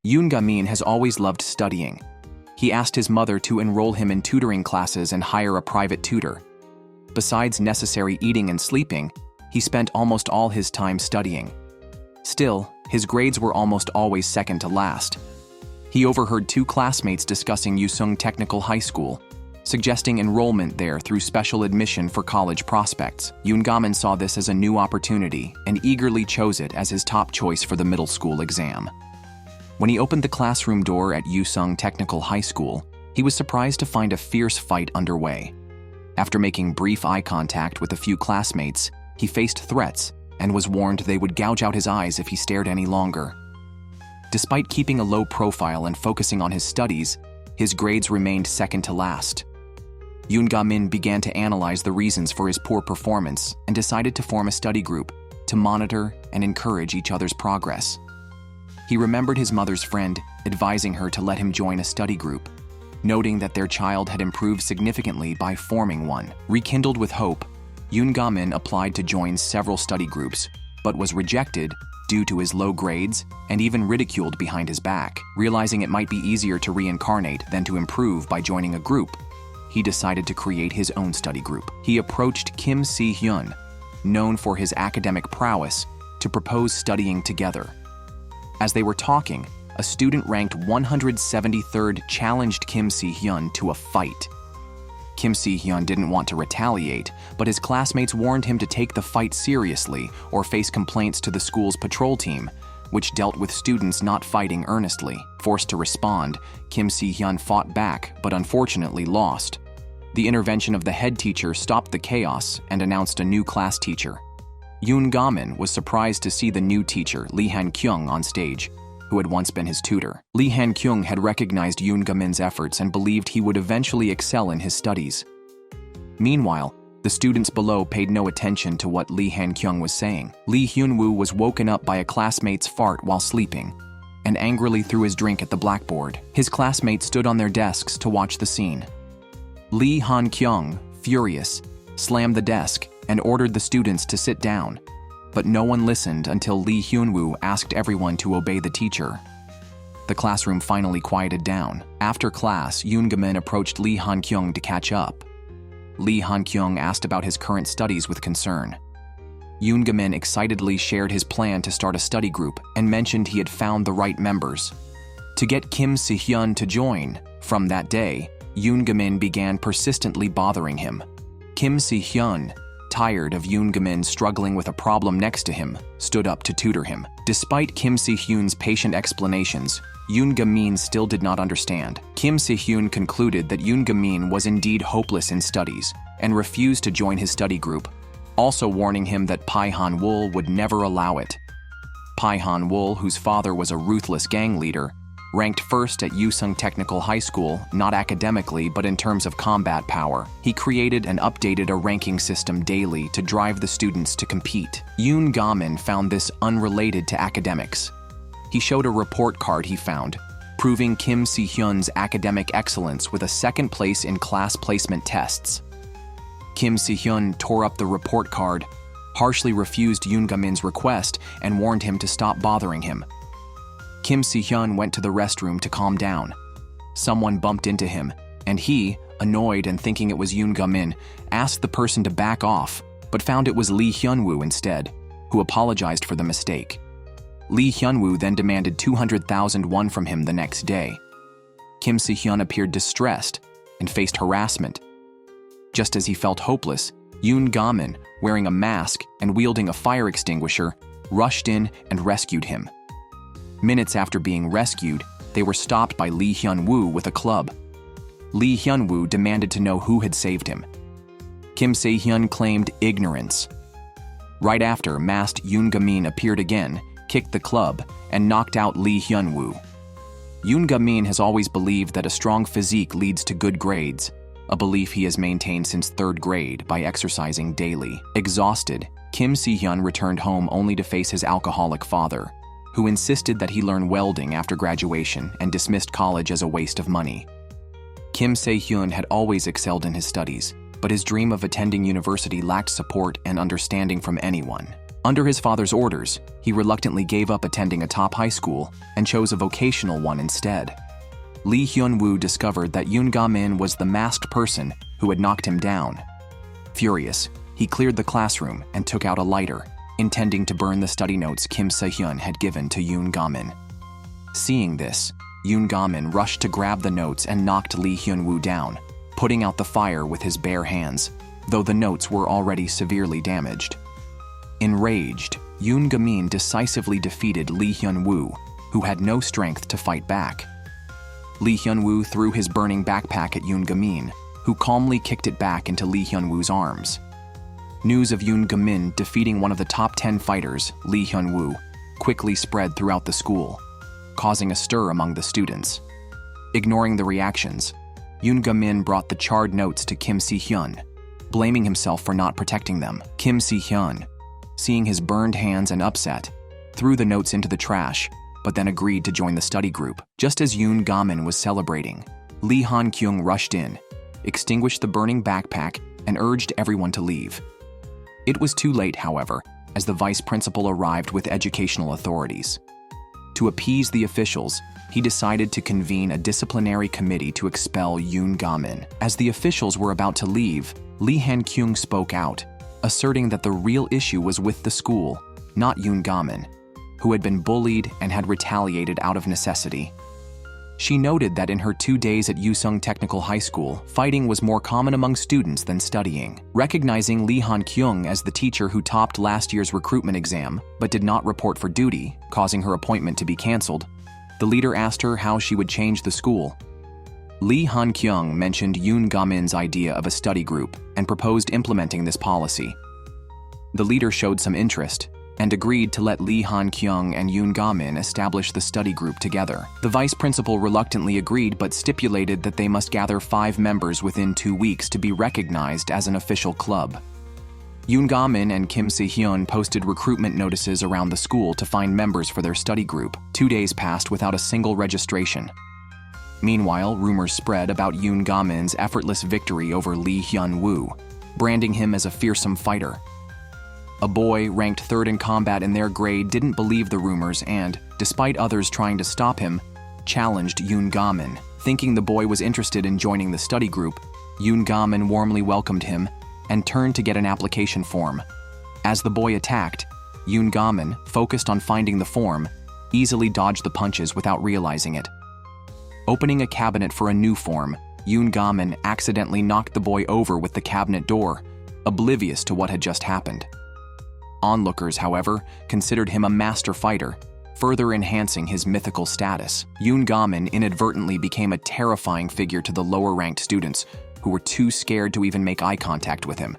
Yoon Ga-min has always loved studying. He asked his mother to enroll him in tutoring classes and hire a private tutor. Besides necessary eating and sleeping, he spent almost all his time studying. Still, his grades were almost always second to last. He overheard two classmates discussing Yusung Technical High School, suggesting enrollment there through special admission for college prospects. Yoon Ga-min saw this as a new opportunity and eagerly chose it as his top choice for the middle school exam. When he opened the classroom door at Yusung Technical High School, he was surprised to find a fierce fight underway. After making brief eye contact with a few classmates, he faced threats and was warned they would gouge out his eyes if he stared any longer. Despite keeping a low profile and focusing on his studies, his grades remained second to last. Yoon Ga-min began to analyze the reasons for his poor performance and decided to form a study group to monitor and encourage each other's progress. He remembered his mother's friend advising her to let him join a study group, noting that their child had improved significantly by forming one. Rekindled with hope, Yoon Ga-min applied to join several study groups, but was rejected due to his low grades and even ridiculed behind his back. Realizing it might be easier to reincarnate than to improve by joining a group, he decided to create his own study group. He approached Kim Si-hyun, known for his academic prowess, to propose studying together. As they were talking, a student ranked 173rd challenged Kim Si-hyun to a fight. Kim Si-hyun didn't want to retaliate, but his classmates warned him to take the fight seriously or face complaints to the school's patrol team, which dealt with students not fighting earnestly. Forced to respond, Kim Si-hyun fought back but unfortunately lost. The intervention of the head teacher stopped the chaos and announced a new class teacher. Yoon Ga-min was surprised to see the new teacher, Lee Han-kyung, on stage, who had once been his tutor. Lee Han-kyung had recognized Yoon Ga-min's efforts and believed he would eventually excel in his studies. Meanwhile, the students below paid no attention to what Lee Han-kyung was saying. Lee Hyun-woo was woken up by a classmate's fart while sleeping and angrily threw his drink at the blackboard. His classmates stood on their desks to watch the scene. Lee Han-kyung, furious, slammed the desk and ordered the students to sit down, but no one listened until Lee Hyun-woo asked everyone to obey the teacher. The classroom finally quieted down. After class, Yoon Ga-min approached Lee Han-kyung to catch up. Lee Han-kyung asked about his current studies with concern. Yoon Ga-min excitedly shared his plan to start a study group and mentioned he had found the right members. To get Kim Si-hyun to join, from that day, Yoon Ga-min began persistently bothering him. Kim Si-hyun, tired of Yoon Ga-min struggling with a problem next to him, stood up to tutor him. Despite Kim Si-hyun's patient explanations, Yoon Ga-min still did not understand. Kim Si-hyun concluded that Yoon Ga-min was indeed hopeless in studies and refused to join his study group, also warning him that Pai Han-wol would never allow it. Pai Han-wol, whose father was a ruthless gang leader, ranked first at Yusung Technical High School, not academically but in terms of combat power. He created and updated a ranking system daily to drive the students to compete. Yoon Ga-min found this unrelated to academics. He showed a report card he found, proving Kim Si-hyun's academic excellence with a second place in class placement tests. Kim Si-hyun tore up the report card, harshly refused Yoon Ga-min's request, and warned him to stop bothering him. Kim Si-hyun went to the restroom to calm down. Someone bumped into him, and he, annoyed and thinking it was Yoon Ga-min, asked the person to back off, but found it was Lee Hyun-woo instead, who apologized for the mistake. Lee Hyun-woo then demanded 200,000 won from him the next day. Kim Si-hyun appeared distressed and faced harassment. Just as he felt hopeless, Yoon Ga-min, wearing a mask and wielding a fire extinguisher, rushed in and rescued him. Minutes after being rescued, they were stopped by Lee Hyun-woo with a club. Lee Hyun-woo demanded to know who had saved him. Kim Se-hyun claimed ignorance. Right after, masked Yoon Ga-min appeared again, kicked the club, and knocked out Lee Hyun-woo. Yoon Ga-min has always believed that a strong physique leads to good grades, a belief he has maintained since 3rd grade by exercising daily. Exhausted, Kim Si-hyun returned home only to face his alcoholic father, who insisted that he learn welding after graduation and dismissed college as a waste of money. Kim Se-hyun had always excelled in his studies, but his dream of attending university lacked support and understanding from anyone. Under his father's orders, he reluctantly gave up attending a top high school and chose a vocational one instead. Lee Hyun-woo discovered that Yoon Ga-min was the masked person who had knocked him down. Furious, he cleared the classroom and took out a lighter, intending to burn the study notes Kim Se-hyun had given to Yoon Ga-min. Seeing this, Yoon Ga-min rushed to grab the notes and knocked Lee Hyun-woo down, putting out the fire with his bare hands, though the notes were already severely damaged. Enraged, Yoon Ga-min decisively defeated Lee Hyun-woo, who had no strength to fight back. Lee Hyun-woo threw his burning backpack at Yoon Ga-min, who calmly kicked it back into Lee Hyun-woo's arms. News of Yoon Ga-min defeating one of the top 10 fighters, Lee Hyun-woo, quickly spread throughout the school, causing a stir among the students. Ignoring the reactions, Yoon Ga-min brought the charred notes to Kim Se-hyun, blaming himself for not protecting them. Kim Se-hyun, seeing his burned hands and upset, threw the notes into the trash, but then agreed to join the study group. Just as Yoon Ga-min was celebrating, Lee Han-kyung rushed in, extinguished the burning backpack, and urged everyone to leave. It was too late, however, as the vice principal arrived with educational authorities. To appease the officials, he decided to convene a disciplinary committee to expel Yoon Ga-min. As the officials were about to leave, Lee Han-kyung spoke out, asserting that the real issue was with the school, not Yoon Ga-min, who had been bullied and had retaliated out of necessity. She noted that in her 2 days at Yusung Technical High School, fighting was more common among students than studying. Recognizing Lee Han-kyung as the teacher who topped last year's recruitment exam but did not report for duty, causing her appointment to be canceled, the leader asked her how she would change the school. Lee Han-kyung mentioned Yoon Ga-min's idea of a study group and proposed implementing this policy. The leader showed some interest and agreed to let Lee Han-kyung and Yoon Ga-min establish the study group together. The vice principal reluctantly agreed but stipulated that they must gather 5 members within 2 weeks to be recognized as an official club. Yoon Ga-min and Kim Se-hyun posted recruitment notices around the school to find members for their study group. 2 days passed without a single registration. Meanwhile, rumors spread about Yoon Ga-min's effortless victory over Lee Hyun-woo, branding him as a fearsome fighter. A boy ranked 3rd in combat in their grade didn't believe the rumors and, despite others trying to stop him, challenged Yoon Ga-min. Thinking the boy was interested in joining the study group, Yoon Ga-min warmly welcomed him and turned to get an application form. As the boy attacked, Yoon Ga-min, focused on finding the form, easily dodged the punches without realizing it. Opening a cabinet for a new form, Yoon Ga-min accidentally knocked the boy over with the cabinet door, oblivious to what had just happened. Onlookers, however, considered him a master fighter, further enhancing his mythical status. Yoon Ga-min inadvertently became a terrifying figure to the lower-ranked students, who were too scared to even make eye contact with him.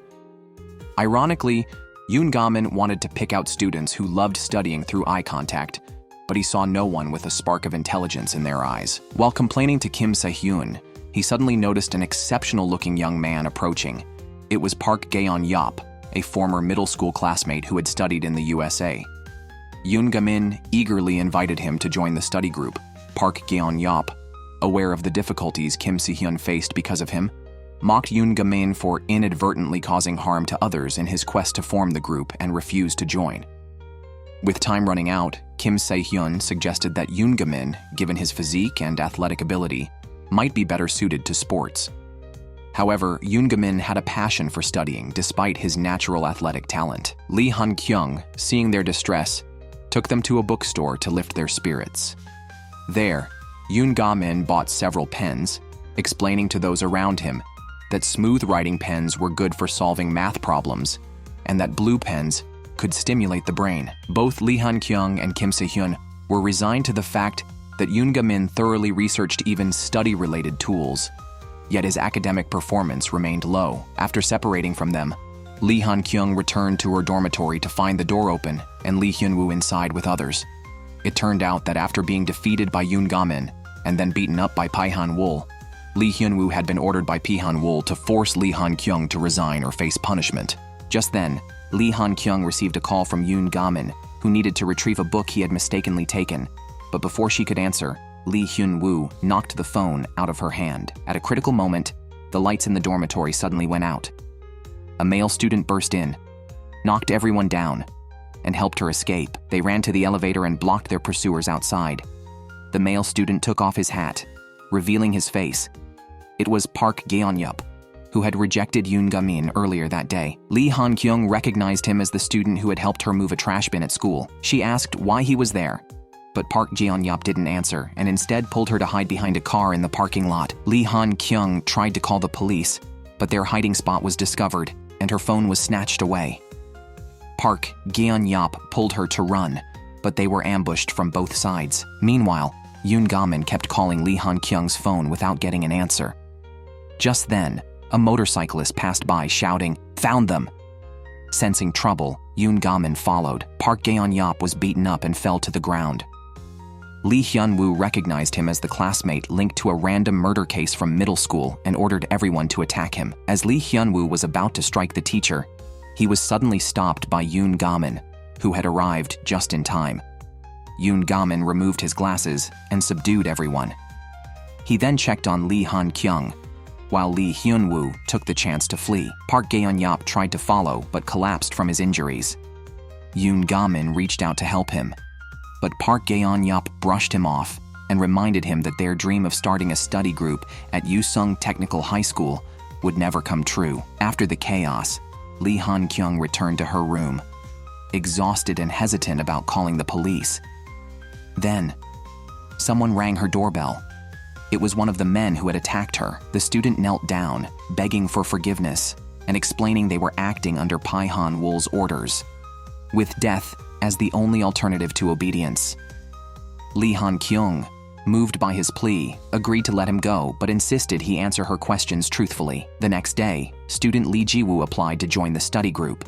Ironically, Yoon Ga-min wanted to pick out students who loved studying through eye contact, but he saw no one with a spark of intelligence in their eyes. While complaining to Kim Se-hyun, he suddenly noticed an exceptional-looking young man approaching. It was Park Gaeon-yop, a former middle school classmate who had studied in the USA. Yoon Ga-min eagerly invited him to join the study group. Park Gaeon-yop, aware of the difficulties Kim Se-hyun faced because of him, mocked Yoon Ga-min for inadvertently causing harm to others in his quest to form the group and refused to join. With time running out, Kim Se-hyun suggested that Yoon Ga-min, given his physique and athletic ability, might be better suited to sports. However, Yoon Ga-min had a passion for studying despite his natural athletic talent. Lee Han-kyung, seeing their distress, took them to a bookstore to lift their spirits. There, Yoon Ga-min bought several pens, explaining to those around him that smooth writing pens were good for solving math problems and that blue pens could stimulate the brain. Both Lee Han-kyung and Kim Se-hyun were resigned to the fact that Yoon Ga-min thoroughly researched even study-related tools, yet his academic performance remained low. After separating from them, Lee Han-kyung returned to her dormitory to find the door open and Lee Hyun-woo inside with others. It turned out that after being defeated by Yoon Ga-min and then beaten up by Pi Han-woo, Lee Hyun-woo had been ordered by Pi Han-woo to force Lee Han-kyung to resign or face punishment. Just then, Lee Han-kyung received a call from Yoon Ga-min, who needed to retrieve a book he had mistakenly taken, but before she could answer, Lee Hyun-woo knocked the phone out of her hand. At a critical moment, the lights in the dormitory suddenly went out. A male student burst in, knocked everyone down, and helped her escape. They ran to the elevator and blocked their pursuers outside. The male student took off his hat, revealing his face. It was Park Geon-yup, who had rejected Yoon Ga-min earlier that day. Lee Han-kyung recognized him as the student who had helped her move a trash bin at school. She asked why he was there, but Park Geon-yup didn't answer and instead pulled her to hide behind a car in the parking lot. Lee Han-kyung tried to call the police, but their hiding spot was discovered and her phone was snatched away. Park Geon-yup pulled her to run, but they were ambushed from both sides. Meanwhile, Yoon Ga-min kept calling Lee Han-kyung's phone without getting an answer. Just then, a motorcyclist passed by shouting, "Found them!" Sensing trouble, Yoon Ga-min followed. Park Geon-yup was beaten up and fell to the ground. Lee Hyun-woo recognized him as the classmate linked to a random murder case from middle school and ordered everyone to attack him. As Lee Hyun-woo was about to strike the teacher, he was suddenly stopped by Yoon Ga-min, who had arrived just in time. Yoon Ga-min removed his glasses and subdued everyone. He then checked on Lee Han-kyung, while Lee Hyun-woo took the chance to flee. Park Geon-yup tried to follow but collapsed from his injuries. Yoon Ga-min reached out to help him, but Park Geon-yup brushed him off and reminded him that their dream of starting a study group at Yusung Technical High School would never come true. After the chaos, Lee Han-kyung returned to her room, exhausted and hesitant about calling the police. Then, someone rang her doorbell. It was one of the men who had attacked her. The student knelt down, begging for forgiveness and explaining they were acting under Pai Han-wool's orders, with death as the only alternative to obedience. Lee Han-kyung, moved by his plea, agreed to let him go but insisted he answer her questions truthfully. The next day, student Lee Ji-woo applied to join the study group.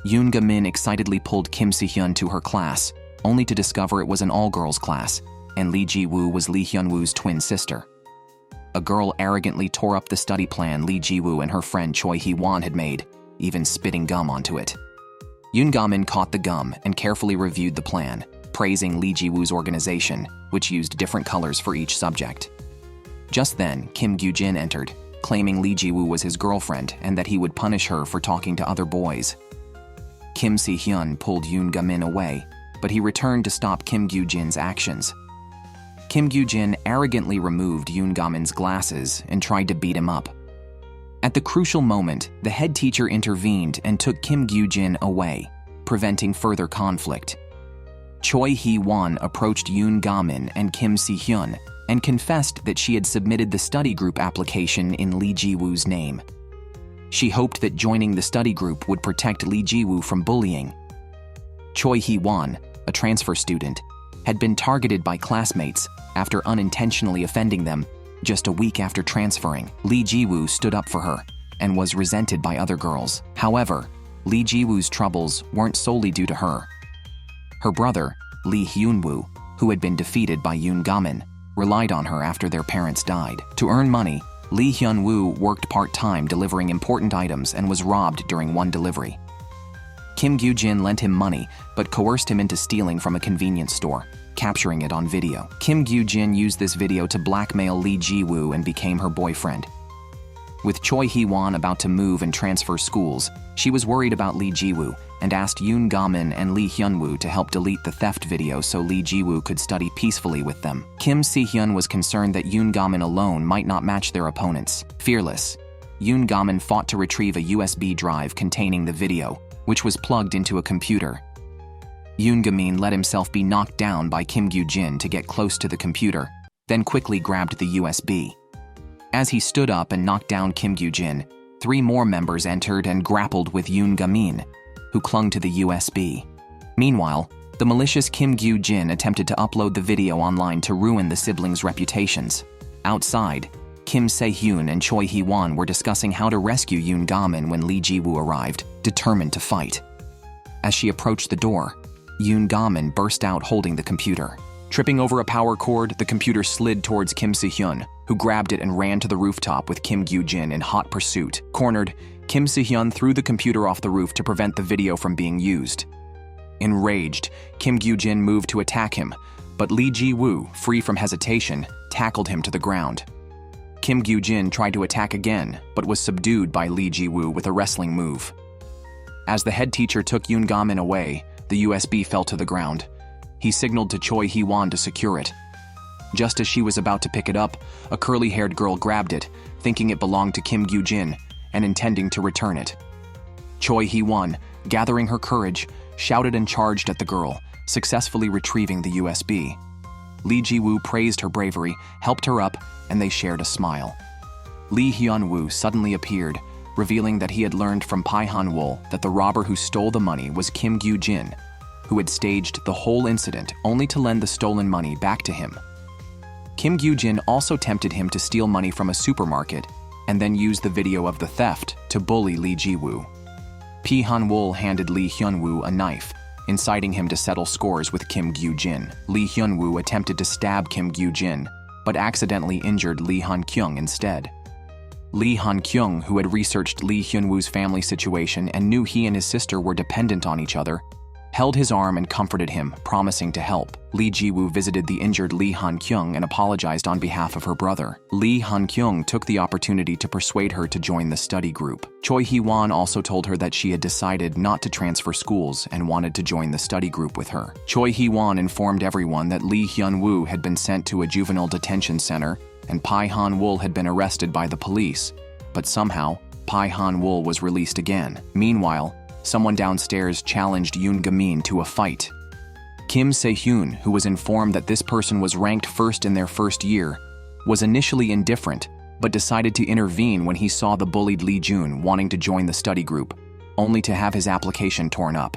Yoon Ga-min excitedly pulled Kim Si-hyun to her class, only to discover it was an all-girls class, and Lee Ji-woo was Lee Hyun-woo's twin sister. A girl arrogantly tore up the study plan Lee Ji-woo and her friend Choi Hee-won had made, even spitting gum onto it. Yoon Ga-min caught the gum and carefully reviewed the plan, praising Lee Ji-woo's organization, which used different colors for each subject. Just then, Kim Gyu-jin entered, claiming Lee Ji-woo was his girlfriend and that he would punish her for talking to other boys. Kim Si-hyun pulled Yoon Ga-min away, but he returned to stop Kim Gyu-jin's actions. Kim Gyu-jin arrogantly removed Yoon Ga-min's glasses and tried to beat him up. At the crucial moment, the head teacher intervened and took Kim Gyu-jin away, preventing further conflict. Choi Hee-won approached Yoon Ga-min and Kim Si-hyun and confessed that she had submitted the study group application in Lee Ji-woo's name. She hoped that joining the study group would protect Lee Ji-woo from bullying. Choi Hee-won, a transfer student, had been targeted by classmates after unintentionally offending them just a week after transferring. Lee Ji-woo stood up for her and was resented by other girls. However, Lee Ji-woo's troubles weren't solely due to her. Her brother, Lee Hyun-woo, who had been defeated by Yoon Ga-min, relied on her after their parents died. To earn money, Lee Hyun-woo worked part-time delivering important items and was robbed during one delivery. Kim Gyu-jin lent him money but coerced him into stealing from a convenience store, capturing it on video. Kim Gyu-jin used this video to blackmail Lee Ji-woo and became her boyfriend. With Choi Hee-won about to move and transfer schools, she was worried about Lee Ji-woo and asked Yoon Ga-min and Lee Hyun-woo to help delete the theft video so Lee Ji-woo could study peacefully with them. Kim Si-hyun was concerned that Yoon Ga-min alone might not match their opponents. Fearless, Yoon Ga-min fought to retrieve a USB drive containing the video, which was plugged into a computer. Yoon Ga-min let himself be knocked down by Kim Gyu-jin to get close to the computer, then quickly grabbed the USB. As he stood up and knocked down Kim Gyu-jin, 3 more members entered and grappled with Yoon Ga-min, who clung to the USB. Meanwhile, the malicious Kim Gyu-jin attempted to upload the video online to ruin the siblings' reputations. Outside, Kim Se-hyun and Choi Hee-won were discussing how to rescue Yoon Ga-min when Lee Ji-woo arrived, determined to fight. As she approached the door, Yoon Ga-min burst out holding the computer. Tripping over a power cord, the computer slid towards Kim Si-hyun, who grabbed it and ran to the rooftop with Kim Gyu-jin in hot pursuit. Cornered, Kim Si-hyun threw the computer off the roof to prevent the video from being used. Enraged, Kim Gyu-jin moved to attack him, but Lee Ji-woo, free from hesitation, tackled him to the ground. Kim Gyu-jin tried to attack again, but was subdued by Lee Ji-woo with a wrestling move. As the head teacher took Yoon Ga-min away, the USB fell to the ground. He signaled to Choi Hee-won to secure it. Just as she was about to pick it up, a curly-haired girl grabbed it, thinking it belonged to Kim Gyu-jin and intending to return it. Choi Hee-won, gathering her courage, shouted and charged at the girl, successfully retrieving the USB. Lee Ji-woo praised her bravery, helped her up, and they shared a smile. Lee Hyun-woo suddenly appeared, revealing that he had learned from Pai Han-wol that the robber who stole the money was Kim Gyu-jin, who had staged the whole incident only to lend the stolen money back to him. Kim Gyu-jin also tempted him to steal money from a supermarket and then used the video of the theft to bully Lee Ji-woo. Pai Han-wol handed Lee Hyun-woo a knife, inciting him to settle scores with Kim Gyu-jin. Lee Hyun-woo attempted to stab Kim Gyu-jin, but accidentally injured Lee Han-kyung instead. Lee Han-kyung, who had researched Lee Hyun-woo's family situation and knew he and his sister were dependent on each other, held his arm and comforted him, promising to help. Lee Ji-woo visited the injured Lee Han-kyung and apologized on behalf of her brother. Lee Han-kyung took the opportunity to persuade her to join the study group. Choi Hee-won also told her that she had decided not to transfer schools and wanted to join the study group with her. Choi Hee-won informed everyone that Lee Hyun-woo had been sent to a juvenile detention center and Pai Han-wol had been arrested by the police, but somehow, Pai Han-wol was released again. Meanwhile, someone downstairs challenged Yoon Ga-min to a fight. Kim Se-hyun, who was informed that this person was ranked first in their first year, was initially indifferent, but decided to intervene when he saw the bullied Lee Jun wanting to join the study group, only to have his application torn up.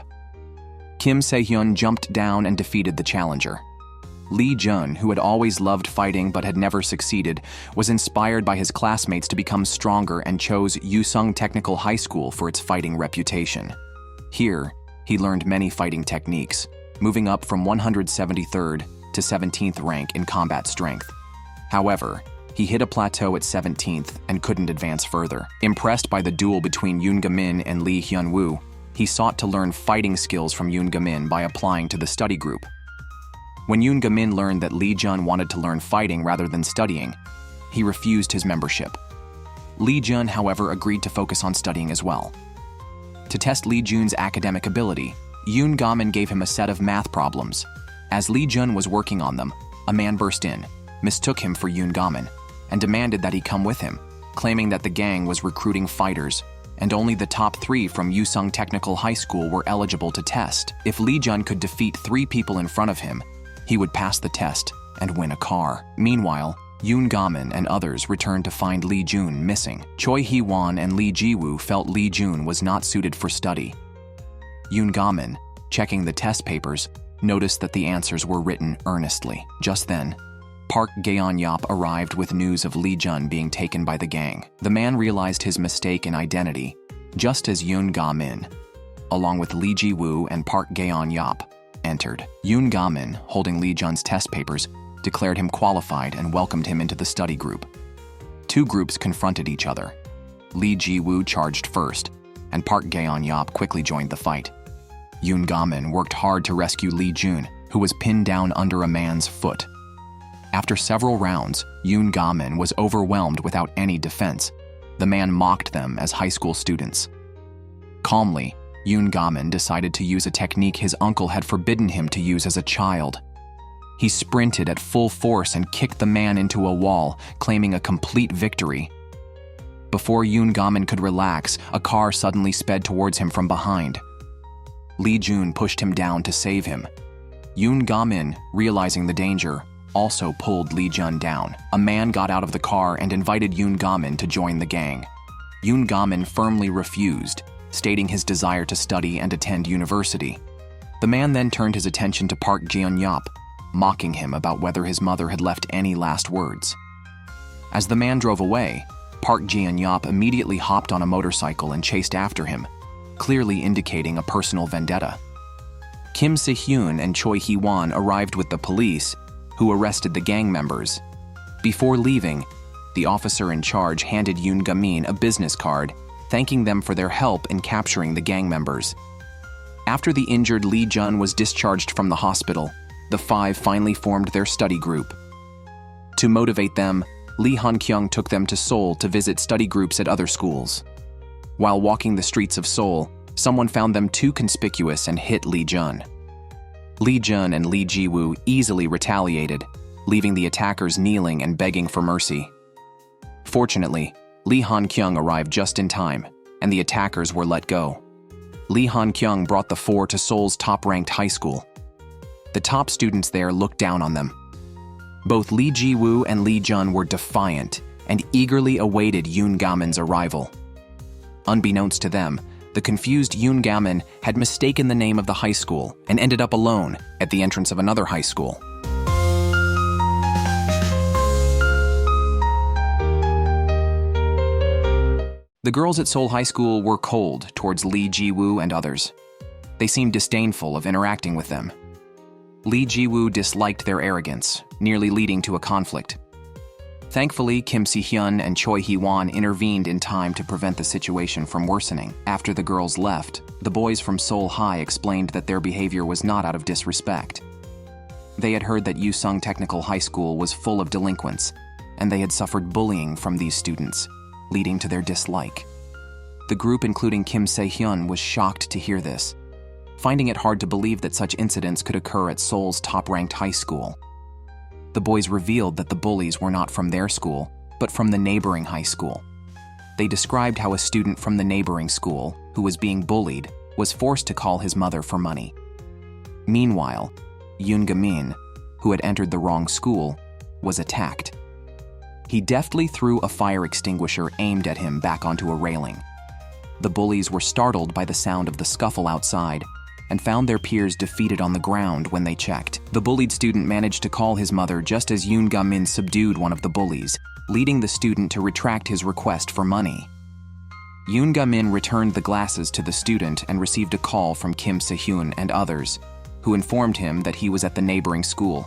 Kim Se-hyun jumped down and defeated the challenger. Lee Jun, who had always loved fighting but had never succeeded, was inspired by his classmates to become stronger and chose Yusung Technical High School for its fighting reputation. Here, he learned many fighting techniques, moving up from 173rd to 17th rank in combat strength. However, he hit a plateau at 17th and couldn't advance further. Impressed by the duel between Yoon Ga-min and Lee Hyun-woo, he sought to learn fighting skills from Yoon Ga-min by applying to the study group. When Yoon Ga-min learned that Lee Jun wanted to learn fighting rather than studying, he refused his membership. Lee Jun, however, agreed to focus on studying as well. To test Lee Jun's academic ability, Yoon Ga-min gave him a set of math problems. As Lee Jun was working on them, a man burst in, mistook him for Yoon Ga-min, and demanded that he come with him, claiming that the gang was recruiting fighters, and only the top 3 from Yusung Technical High School were eligible to test. If Lee Jun could defeat 3 people in front of him, he would pass the test and win a car. Meanwhile, Yoon Ga-min and others returned to find Lee Jun missing. Choi Hee-won and Lee Ji-woo felt Lee Jun was not suited for study. Yoon Ga-min, checking the test papers, noticed that the answers were written earnestly. Just then, Park Gaeon-yop arrived with news of Lee Jun being taken by the gang. The man realized his mistake in identity, just as Yoon Ga-min, along with Lee Ji-woo and Park Gaeon-yop, entered. Yoon Ga-min, holding Lee Jun's test papers, declared him qualified and welcomed him into the study group. 2 groups confronted each other. Lee Ji-woo charged first, and Park Gaeon-yop quickly joined the fight. Yoon Ga-min worked hard to rescue Lee Jun, who was pinned down under a man's foot. After several rounds, Yoon Ga-min was overwhelmed without any defense. The man mocked them as high school students. Calmly, Yoon Ga-min decided to use a technique his uncle had forbidden him to use as a child. He sprinted at full force and kicked the man into a wall, claiming a complete victory. Before Yoon Ga-min could relax, a car suddenly sped towards him from behind. Lee Jun pushed him down to save him. Yoon Ga-min, realizing the danger, also pulled Lee Jun down. A man got out of the car and invited Yoon Ga-min to join the gang. Yoon Ga-min firmly refused, stating his desire to study and attend university. The man then turned his attention to Park Gaeon-yop, mocking him about whether his mother had left any last words. As the man drove away, Park Gaeon-yop immediately hopped on a motorcycle and chased after him, clearly indicating a personal vendetta. Kim Se-hyun and Choi Hee-won arrived with the police, who arrested the gang members. Before leaving, the officer in charge handed Yoon Ga-min a business card, thanking them for their help in capturing the gang members. After the injured Lee Jun was discharged from the hospital, the 5 finally formed their study group. To motivate them, Lee Han-kyung took them to Seoul to visit study groups at other schools. While walking the streets of Seoul, Someone found them too conspicuous and hit Lee Jun. Lee Jun and Lee Ji-woo easily retaliated, leaving the attackers kneeling and begging for mercy. Fortunately, Lee Han-kyung arrived just in time, and the attackers were let go. Lee Han-kyung brought the four to Seoul's top-ranked high school. The top students there looked down on them. Both Lee Ji-woo and Lee Jun were defiant and eagerly awaited Yoon Ga-min's arrival. Unbeknownst to them, the confused Yoon Ga-min had mistaken the name of the high school and ended up alone at the entrance of another high school. The girls at Seoul High School were cold towards Lee Ji-woo and others. They seemed disdainful of interacting with them. Lee Ji-woo disliked their arrogance, nearly leading to a conflict. Thankfully, Kim Si-hyun and Choi Hee-won intervened in time to prevent the situation from worsening. After the girls left, the boys from Seoul High explained that their behavior was not out of disrespect. They had heard that Yusung Technical High School was full of delinquents, and they had suffered bullying from these students, leading to their dislike. The group, including Kim Se-hyun, was shocked to hear this, finding it hard to believe that such incidents could occur at Seoul's top-ranked high school. The boys revealed that the bullies were not from their school, but from the neighboring high school. They described how a student from the neighboring school, who was being bullied, was forced to call his mother for money. Meanwhile, Yoon Ga-min, who had entered the wrong school, was attacked. He deftly threw a fire extinguisher aimed at him back onto a railing. The bullies were startled by the sound of the scuffle outside and found their peers defeated on the ground when they checked. The bullied student managed to call his mother just as Yoon Ga-min subdued one of the bullies, leading the student to retract his request for money. Yoon Ga-min returned the glasses to the student and received a call from Kim Se-hyun and others, who informed him that he was at the neighboring school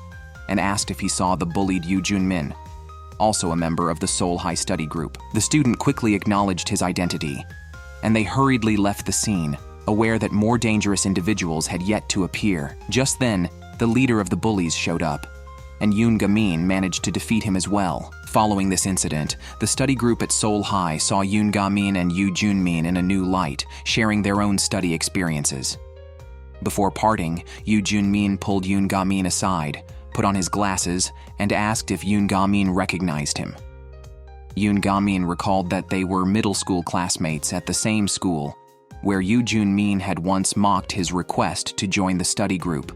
and asked if he saw the bullied Yoo Jun-min, also a member of the Seoul High Study Group. The student quickly acknowledged his identity, and they hurriedly left the scene, aware that more dangerous individuals had yet to appear. Just then, the leader of the bullies showed up, and Yoon Ga-min managed to defeat him as well. Following this incident, the study group at Seoul High saw Yoon Ga-min and Yoo Jun-min in a new light, sharing their own study experiences. Before parting, Yoo Jun-min pulled Yoon Ga-min aside, put on his glasses, and asked if Yoon Ga-min recognized him. Yoon Ga-min recalled that they were middle school classmates at the same school, where Yoo Jun-min had once mocked his request to join the study group.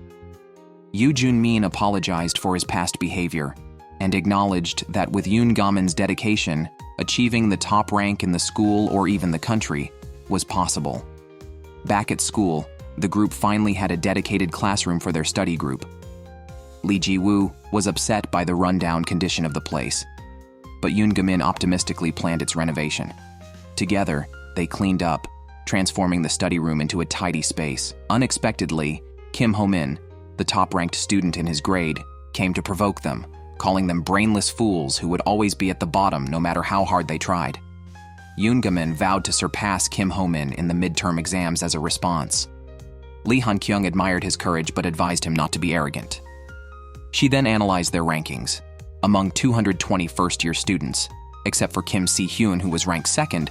Yoo Jun-min apologized for his past behavior and acknowledged that with Yoon Ga-min's dedication, achieving the top rank in the school or even the country was possible. Back at school, the group finally had a dedicated classroom for their study group. Lee Ji-woo was upset by the rundown condition of the place, but Yoon Ga-min optimistically planned its renovation. Together, they cleaned up, transforming the study room into a tidy space. Unexpectedly, Kim Ho-min, the top-ranked student in his grade, came to provoke them, calling them brainless fools who would always be at the bottom no matter how hard they tried. Yoon Ga-min vowed to surpass Kim Ho-min in the midterm exams as a response. Lee Han-kyung admired his courage but advised him not to be arrogant. She then analyzed their rankings. Among 220 first-year students, except for Kim Si-hyun, who was ranked second,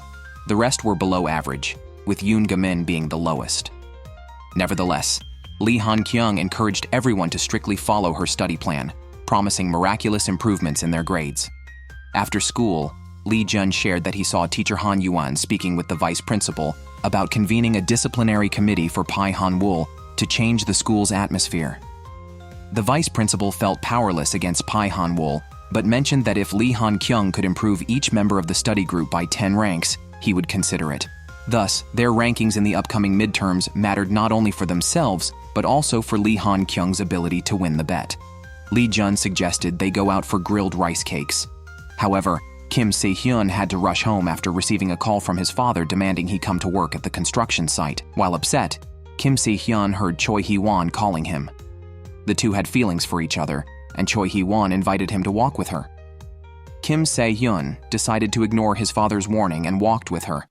the rest were below average, with Yoon Ga-min being the lowest. Nevertheless, Lee Han-kyung encouraged everyone to strictly follow her study plan, promising miraculous improvements in their grades. After school, Lee Jun shared that he saw teacher Han Yuan speaking with the vice principal about convening a disciplinary committee for Pai Han-wol to change the school's atmosphere. The vice principal felt powerless against Pai Han-wol, but mentioned that if Lee Han-kyung could improve each member of the study group by 10 ranks, he would consider it. Thus, their rankings in the upcoming midterms mattered not only for themselves, but also for Lee Han-kyung's ability to win the bet. Lee Jun suggested they go out for grilled rice cakes. However, Kim Se-hyun had to rush home after receiving a call from his father demanding he come to work at the construction site. While upset, Kim Se-hyun heard Choi Hee-won calling him. The two had feelings for each other, and Choi Hee-won invited him to walk with her. Kim Se-hyun decided to ignore his father's warning and walked with her,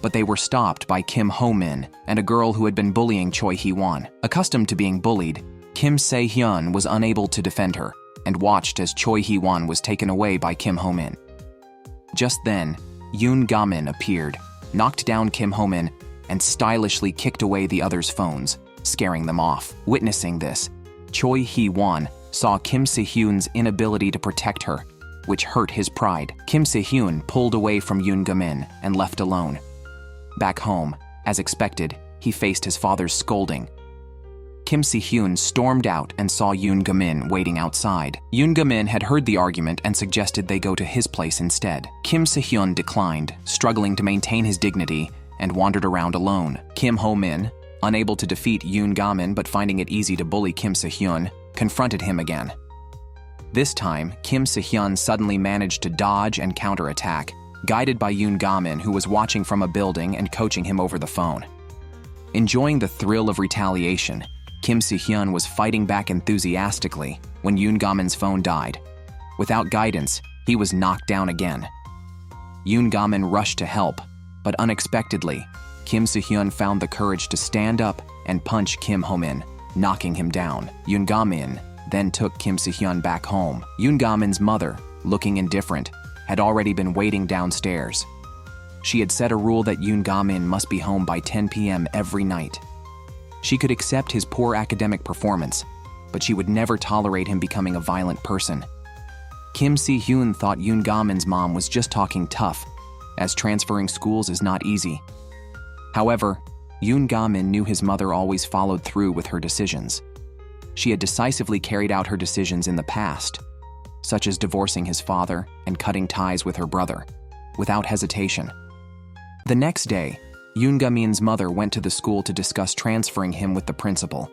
but they were stopped by Kim Ho-min and a girl who had been bullying Choi Hee-won. Accustomed to being bullied, Kim Se-hyun was unable to defend her and watched as Choi Hee-won was taken away by Kim Ho-min. Just then, Yoon Ga-min appeared, knocked down Kim Ho-min, and stylishly kicked away the others' phones, scaring them off. Witnessing this, Choi Hee-won saw Kim Se-hyun's inability to protect her, which hurt his pride. Kim Se-hyun pulled away from Yoon Ga-min and left alone. Back home, as expected, he faced his father's scolding. Kim Se-hyun stormed out and saw Yoon Ga-min waiting outside. Yoon Ga-min had heard the argument and suggested they go to his place instead. Kim Se-hyun declined, struggling to maintain his dignity, and wandered around alone. Kim Ho-min, unable to defeat Yoon Ga-min but finding it easy to bully Kim Se-hyun, confronted him again. This time, Kim Se-hyun suddenly managed to dodge and counterattack, guided by Yoon Ga-min, who was watching from a building and coaching him over the phone. Enjoying the thrill of retaliation, Kim Se-hyun was fighting back enthusiastically when Yoon Ga-min's phone died. Without guidance, he was knocked down again. Yoon Ga-min rushed to help, but unexpectedly, Kim Se-hyun found the courage to stand up and punch Kim Ho-min, knocking him down. Yoon Ga-min then took Kim Se-hyun back home. Yoon Ga-min's mother, looking indifferent, had already been waiting downstairs. She had set a rule that Yoon Ga-min must be home by 10 p.m. every night. She could accept his poor academic performance, but she would never tolerate him becoming a violent person. Kim Se-hyun thought Yoon Ga-min's mom was just talking tough, as transferring schools is not easy. However, Yoon Ga-min knew his mother always followed through with her decisions. She had decisively carried out her decisions in the past, such as divorcing his father and cutting ties with her brother, without hesitation. The next day, Yoon Ga-min's mother went to the school to discuss transferring him with the principal.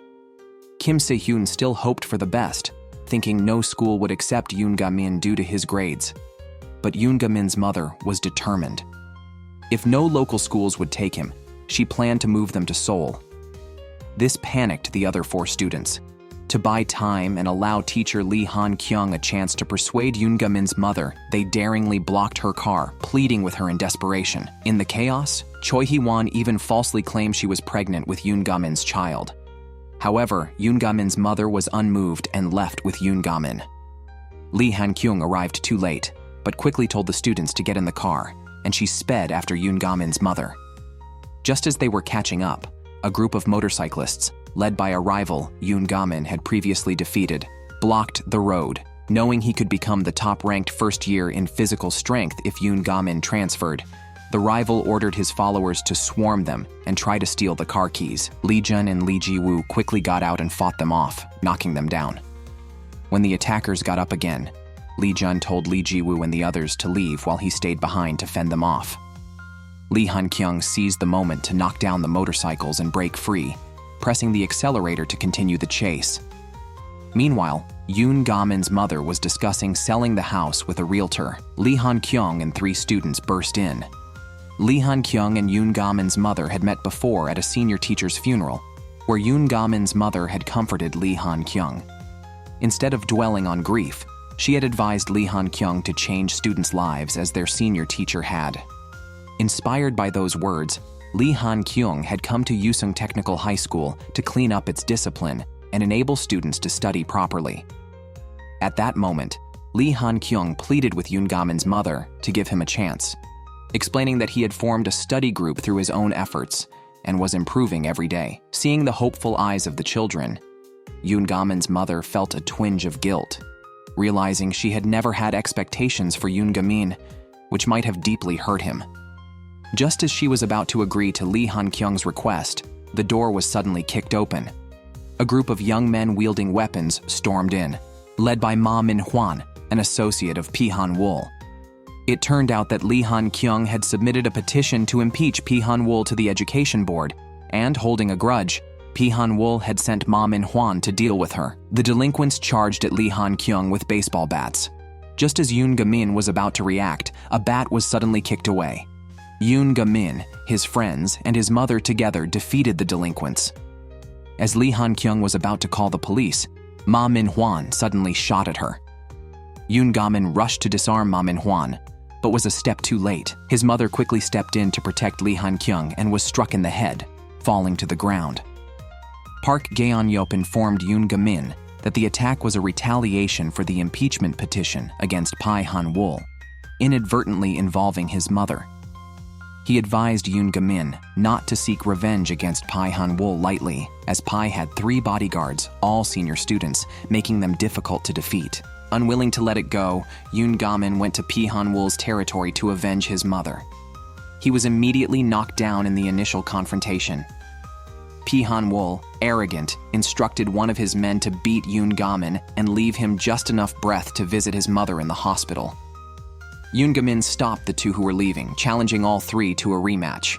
Kim Se-hyun still hoped for the best, thinking no school would accept Yoon Ga-min due to his grades. But Yoon Ga-min's mother was determined. If no local schools would take him, she planned to move them to Seoul. This panicked the other 4 students. To buy time and allow teacher Lee Han-kyung a chance to persuade Yoon Ga-min's mother, they daringly blocked her car, pleading with her in desperation. In the chaos, Choi Hee-won even falsely claimed she was pregnant with Yoon Ga-min's child. However, Yoon Ga-min's mother was unmoved and left with Yoon Ga-min. Lee Han-kyung arrived too late, but quickly told the students to get in the car, and she sped after Yoon Ga-min's mother. Just as they were catching up, a group of motorcyclists, led by a rival Yoon Ga-min had previously defeated, blocked the road, knowing he could become the top-ranked first year in physical strength if Yoon Ga-min transferred. The rival ordered his followers to swarm them and try to steal the car keys. Lee Jun and Lee Ji-woo quickly got out and fought them off, knocking them down. When the attackers got up again, Lee Jun told Lee Ji-woo and the others to leave while he stayed behind to fend them off. Lee Han-kyung seized the moment to knock down the motorcycles and break free, pressing the accelerator to continue the chase. Meanwhile, Yoon Ga-min's mother was discussing selling the house with a realtor. Lee Han-kyung and 3 students burst in. Lee Han-kyung and Yoon Ga-min's mother had met before at a senior teacher's funeral, where Yoon Ga-min's mother had comforted Lee Han-kyung. Instead of dwelling on grief, she had advised Lee Han-kyung to change students' lives as their senior teacher had. Inspired by those words, Lee Han-kyung had come to Yusung Technical High School to clean up its discipline and enable students to study properly. At that moment, Lee Han-kyung pleaded with Yoon Ga-min's mother to give him a chance, explaining that he had formed a study group through his own efforts and was improving every day. Seeing the hopeful eyes of the children, Yoon Ga-min's mother felt a twinge of guilt, realizing she had never had expectations for Yoon Ga-min, which might have deeply hurt him. Just as she was about to agree to Lee Han-kyung's request, the door was suddenly kicked open. A group of young men wielding weapons stormed in, led by Ma Min-hwan, an associate of Pi Han-wol. It turned out that Lee Han-kyung had submitted a petition to impeach Pi Han-wol to the education board, and, holding a grudge, Pi Han-wol had sent Ma Min-hwan to deal with her. The delinquents charged at Lee Han-kyung with baseball bats. Just as Yoon Ga-min was about to react, a bat was suddenly kicked away. Yoon Ga-min, his friends, and his mother together defeated the delinquents. As Lee Han-kyung was about to call the police, Ma Min-hwan suddenly shot at her. Yoon Ga-min rushed to disarm Ma Min-hwan, but was a step too late. His mother quickly stepped in to protect Lee Han-kyung and was struck in the head, falling to the ground. Park Gaeon-yop informed Yoon Ga-min that the attack was a retaliation for the impeachment petition against Pi Han-wol, inadvertently involving his mother. He advised Yoon Ga-min not to seek revenge against Pi Han-wol lightly, as Pi had 3 bodyguards, all senior students, making them difficult to defeat. Unwilling to let it go, Yoon Ga-min went to Pi Han-wol's territory to avenge his mother. He was immediately knocked down in the initial confrontation. Pi Han-wol, arrogant, instructed one of his men to beat Yoon Ga-min and leave him just enough breath to visit his mother in the hospital. Yoon Ga-min stopped the 2 who were leaving, challenging all 3 to a rematch.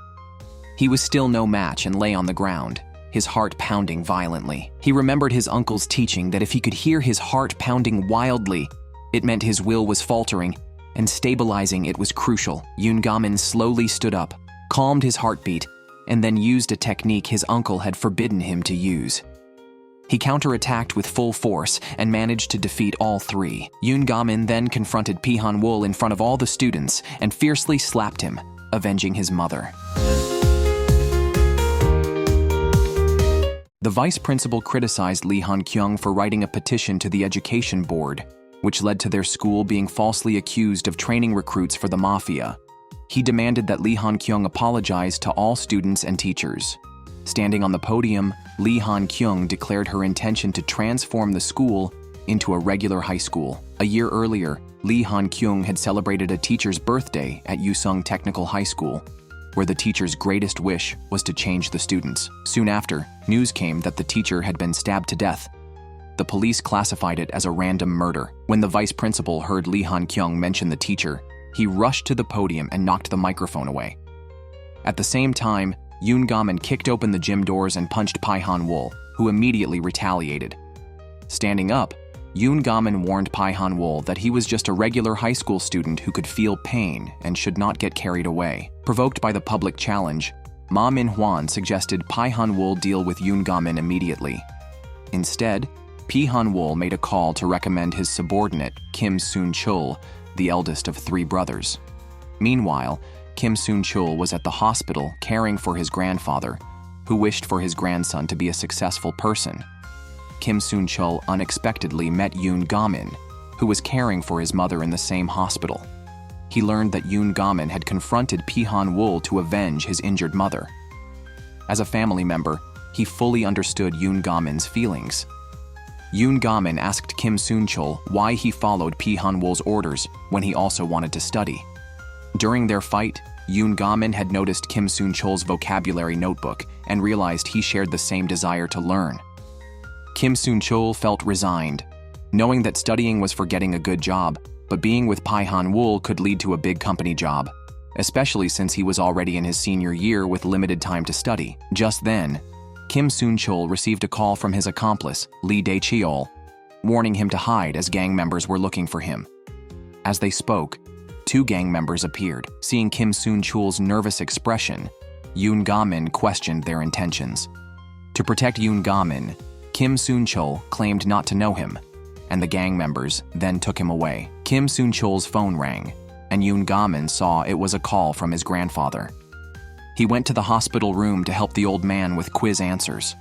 He was still no match and lay on the ground, his heart pounding violently. He remembered his uncle's teaching that if he could hear his heart pounding wildly, it meant his will was faltering, and stabilizing it was crucial. Yoon Ga-min slowly stood up, calmed his heartbeat, and then used a technique his uncle had forbidden him to use. He counterattacked with full force and managed to defeat all 3. Yoon Ga-min then confronted Pi Han-wol in front of all the students and fiercely slapped him, avenging his mother. The vice principal criticized Lee Han-kyung for writing a petition to the education board, which led to their school being falsely accused of training recruits for the mafia. He demanded that Lee Han-kyung apologize to all students and teachers. Standing on the podium, Lee Han-kyung declared her intention to transform the school into a regular high school. A year earlier, Lee Han-kyung had celebrated a teacher's birthday at Yusung Technical High School, where the teacher's greatest wish was to change the students. Soon after, news came that the teacher had been stabbed to death. The police classified it as a random murder. When the vice principal heard Lee Han-kyung mention the teacher, he rushed to the podium and knocked the microphone away. At the same time, Yoon Ga-min kicked open the gym doors and punched Pi Han-wol, who immediately retaliated. Standing up, Yoon Ga-min warned Pi Han-wol that he was just a regular high school student who could feel pain and should not get carried away. Provoked by the public challenge, Ma Min-hwan suggested Pi Han-wol deal with Yoon Ga-min immediately. Instead, Pi Han-wol made a call to recommend his subordinate, Kim Soon-chul, the eldest of 3 brothers. Meanwhile, Kim Soon-chul was at the hospital caring for his grandfather, who wished for his grandson to be a successful person. Kim Soon-chul unexpectedly met Yoon Ga-min, who was caring for his mother in the same hospital. He learned that Yoon Ga-min had confronted Pi Han-wol to avenge his injured mother. As a family member, he fully understood Yoon Ga-min's feelings. Yoon Ga-min asked Kim Soon-chul why he followed Pi Han-wol's orders when he also wanted to study. During their fight, Yoon Ga-min had noticed Kim Soon-chul's vocabulary notebook and realized he shared the same desire to learn. Kim Soon-chul felt resigned, knowing that studying was for getting a good job, but being with Pi Han-wol could lead to a big company job, especially since he was already in his senior year with limited time to study. Just then, Kim Soon-chul received a call from his accomplice, Lee Dae-cheol, warning him to hide as gang members were looking for him. As they spoke, 2 gang members appeared. Seeing Kim Soon-chul's nervous expression, Yoon Ga-min questioned their intentions. To protect Yoon Ga-min, Kim Soon-chul claimed not to know him, and the gang members then took him away. Kim Soon-chul's phone rang, and Yoon Ga-min saw it was a call from his grandfather. He went to the hospital room to help the old man with quiz answers.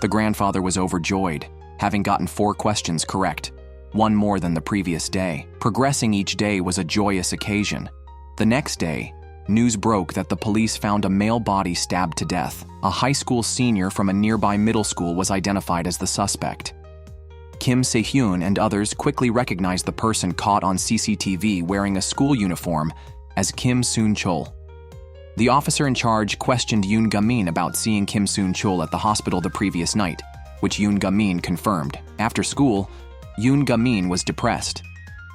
The grandfather was overjoyed, having gotten 4 questions correct, 1 more than the previous day. Progressing each day was a joyous occasion. The next day, news broke that the police found a male body stabbed to death. A high school senior from a nearby middle school was identified as the suspect. Kim Se-hyun and others quickly recognized the person caught on CCTV wearing a school uniform as Kim Soon-chul. The officer in charge questioned Yoon Ga-min about seeing Kim Soon-chul at the hospital the previous night, which Yoon Ga-min confirmed. After school, Yoon Ga-min was depressed,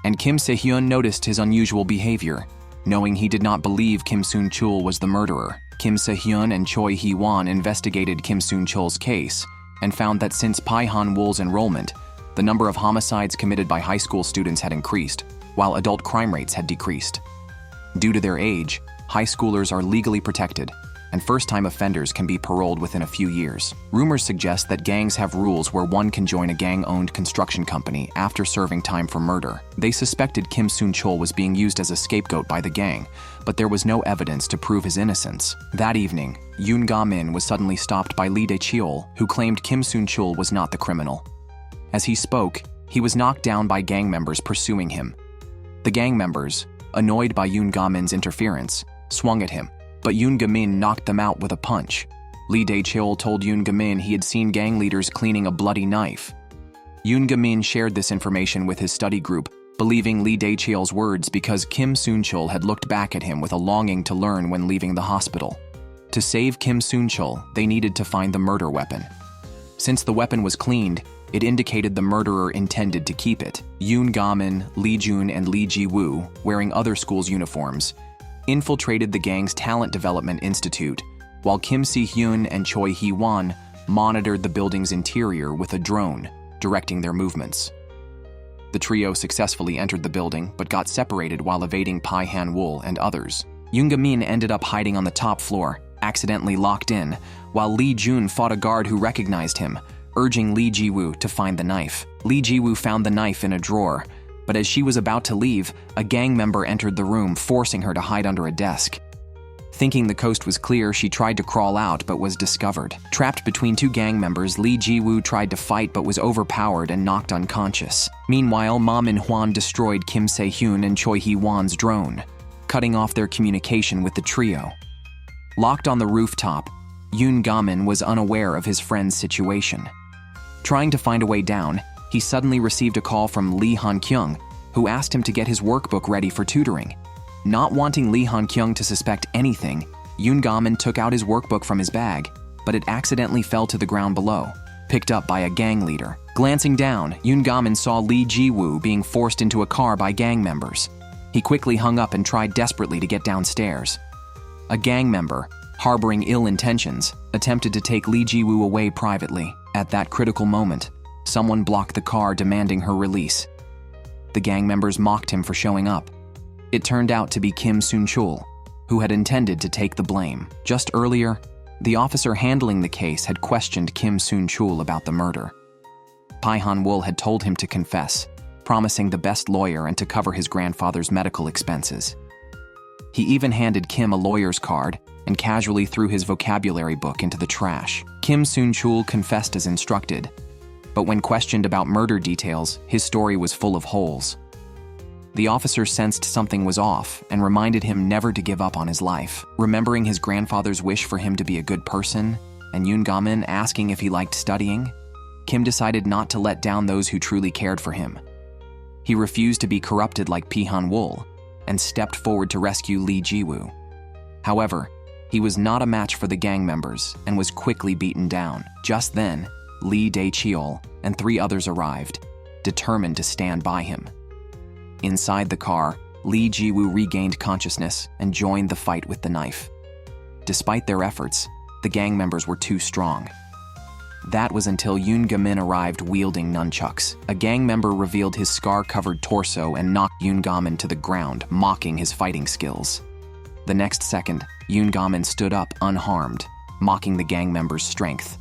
and Kim Se-hyun noticed his unusual behavior. Knowing he did not believe Kim Soon-chul was the murderer, Kim Se-hyun and Choi Hee-won investigated Kim Soon-chul's case and found that since Pi Han-wol's enrollment, the number of homicides committed by high school students had increased, while adult crime rates had decreased. Due to their age, high schoolers are legally protected, and first-time offenders can be paroled within a few years. Rumors suggest that gangs have rules where one can join a gang-owned construction company after serving time for murder. They suspected Kim Soon-chul was being used as a scapegoat by the gang, but there was no evidence to prove his innocence. That evening, Yoon Ga-min was suddenly stopped by Lee Dae-cheol, who claimed Kim Soon-chul was not the criminal. As he spoke, he was knocked down by gang members pursuing him. The gang members, annoyed by Yoon Ga-min's interference, swung at him, but Yoon Ga-min knocked them out with a punch. Lee Dae-cheol told Yoon Ga-min he had seen gang leaders cleaning a bloody knife. Yoon Ga-min shared this information with his study group, believing Lee Dae-cheol's words because Kim Soon-chul had looked back at him with a longing to learn when leaving the hospital. To save Kim Soon-chul, they needed to find the murder weapon. Since the weapon was cleaned, it indicated the murderer intended to keep it. Yoon Ga-min, Lee Jun, and Lee Ji-woo, wearing other schools' uniforms, infiltrated the gang's Talent Development Institute, while Kim Si-hyun and Choi Hee-won monitored the building's interior with a drone, directing their movements. The trio successfully entered the building but got separated while evading Pai Han-wool and others. Yoon Ga-min ended up hiding on the top floor, accidentally locked in, while Lee Jun fought a guard who recognized him, urging Lee Ji-woo to find the knife. Lee Ji-woo found the knife in a drawer, but as she was about to leave, a gang member entered the room, forcing her to hide under a desk. Thinking the coast was clear, she tried to crawl out but was discovered. Trapped between two gang members, Lee Ji-woo tried to fight but was overpowered and knocked unconscious. Meanwhile, Ma Min-hwan destroyed Kim Se-hyun and Choi Hee-won's drone, cutting off their communication with the trio. Locked on the rooftop, Yoon Ga-min was unaware of his friend's situation. Trying to find a way down, he suddenly received a call from Lee Han-kyung, who asked him to get his workbook ready for tutoring. Not wanting Lee Han-kyung to suspect anything, Yoon Ga-min took out his workbook from his bag, but it accidentally fell to the ground below, picked up by a gang leader. Glancing down, Yoon Ga-min saw Lee Ji-woo being forced into a car by gang members. He quickly hung up and tried desperately to get downstairs. A gang member, harboring ill intentions, attempted to take Lee Ji-woo away privately. At that critical moment, someone blocked the car demanding her release. The gang members mocked him for showing up. It turned out to be Kim Soon-chul, who had intended to take the blame. Just earlier, the officer handling the case had questioned Kim Soon-chul about the murder. Pai Han-wool had told him to confess, promising the best lawyer and to cover his grandfather's medical expenses. He even handed Kim a lawyer's card and casually threw his vocabulary book into the trash. Kim Soon-chul confessed as instructed, but when questioned about murder details, his story was full of holes. The officer sensed something was off and reminded him never to give up on his life. Remembering his grandfather's wish for him to be a good person, and Yoon Ga-min asking if he liked studying, Kim decided not to let down those who truly cared for him. He refused to be corrupted like Pai Han-wool and stepped forward to rescue Lee Ji-woo. However, he was not a match for the gang members and was quickly beaten down. Just then, Lee Dae-cheol and 3 others arrived, determined to stand by him. Inside the car, Lee Ji-woo regained consciousness and joined the fight with the knife. Despite their efforts, the gang members were too strong. That was until Yoon Ga-min arrived wielding nunchucks. A gang member revealed his scar-covered torso and knocked Yoon Ga-min to the ground, mocking his fighting skills. The next second, Yoon Ga-min stood up unharmed, mocking the gang member's strength.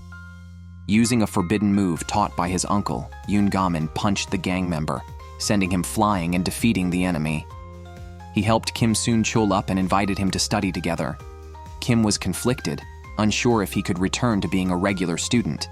Using a forbidden move taught by his uncle, Yoon Ga-min punched the gang member, sending him flying and defeating the enemy. He helped Kim Soon-chul up and invited him to study together. Kim was conflicted, unsure if he could return to being a regular student.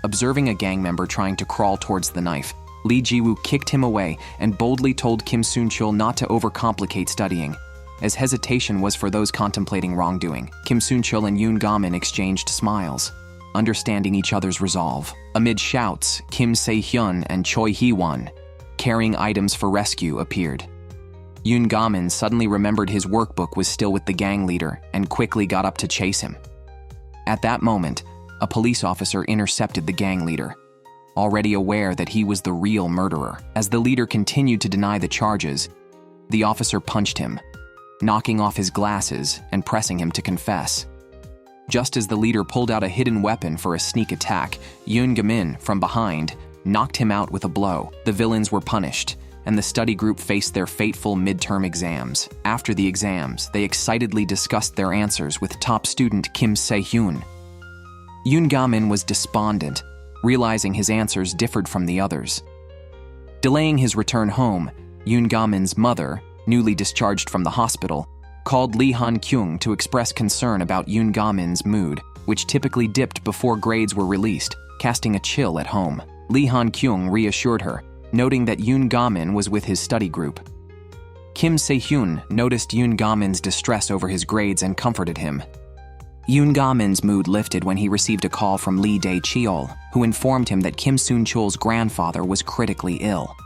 Observing a gang member trying to crawl towards the knife, Lee Ji-woo kicked him away and boldly told Kim Soon-chul not to overcomplicate studying, as hesitation was for those contemplating wrongdoing. Kim Soon-chul and Yoon Ga-min exchanged smiles, understanding each other's resolve. Amid shouts, Kim Se-hyun and Choi Hee-won, carrying items for rescue, appeared. Yoon Ga-min suddenly remembered his workbook was still with the gang leader and quickly got up to chase him. At that moment, a police officer intercepted the gang leader, already aware that he was the real murderer. As the leader continued to deny the charges, the officer punched him, knocking off his glasses and pressing him to confess. Just as the leader pulled out a hidden weapon for a sneak attack, Yoon Ga-min, from behind, knocked him out with a blow. The villains were punished, and the study group faced their fateful midterm exams. After the exams, they excitedly discussed their answers with top student Kim Se-hyun. Yoon Ga-min was despondent, realizing his answers differed from the others. Delaying his return home, Yoon Ga-min's mother, newly discharged from the hospital, called Lee Han-kyung to express concern about Yoon Ga-min's mood, which typically dipped before grades were released, casting a chill at home. Lee Han-kyung reassured her, noting that Yoon Ga-min was with his study group. Kim Se-hyun noticed Yoon Ga-min's distress over his grades and comforted him. Yoon Ga-min's mood lifted when he received a call from Lee Dae-cheol, who informed him that Kim Soon-chul's grandfather was critically ill.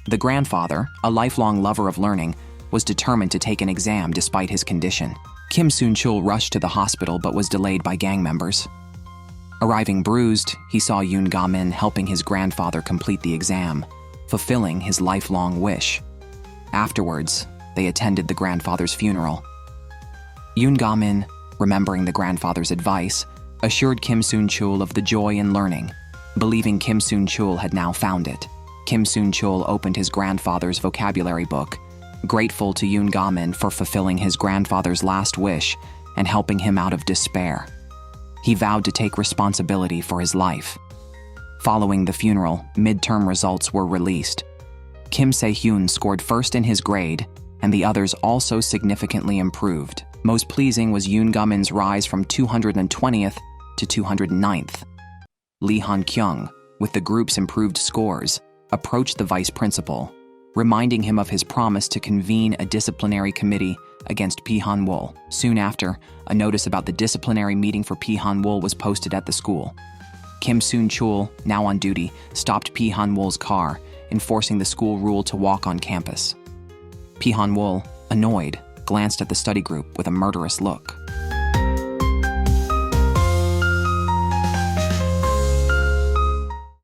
The grandfather, a lifelong lover of learning, was determined to take an exam despite his condition. Kim Soon-chul rushed to the hospital but was delayed by gang members. Arriving bruised, he saw Yoon Ga-min helping his grandfather complete the exam, fulfilling his lifelong wish. Afterwards, they attended the grandfather's funeral. Yoon Ga-min, remembering the grandfather's advice, assured Kim Soon-chul of the joy in learning, believing Kim Soon-chul had now found it. Kim Soon-chul opened his grandfather's vocabulary book, grateful to Yoon Ga-min for fulfilling his grandfather's last wish and helping him out of despair. He vowed to take responsibility for his life. Following the funeral, midterm results were released. Kim Se-hyun scored first in his grade, and the others also significantly improved. Most pleasing was Yoon Ga-min's rise from 220th to 209th. Lee Han-kyung, with the group's improved scores, approached the vice principal, reminding him of his promise to convene a disciplinary committee against Pi Han-wol. Soon after, a notice about the disciplinary meeting for Pi Han-wol was posted at the school. Kim Soon-chul, now on duty, stopped Pi Han-wol's car, enforcing the school rule to walk on campus. Pi Han-wol, annoyed, glanced at the study group with a murderous look.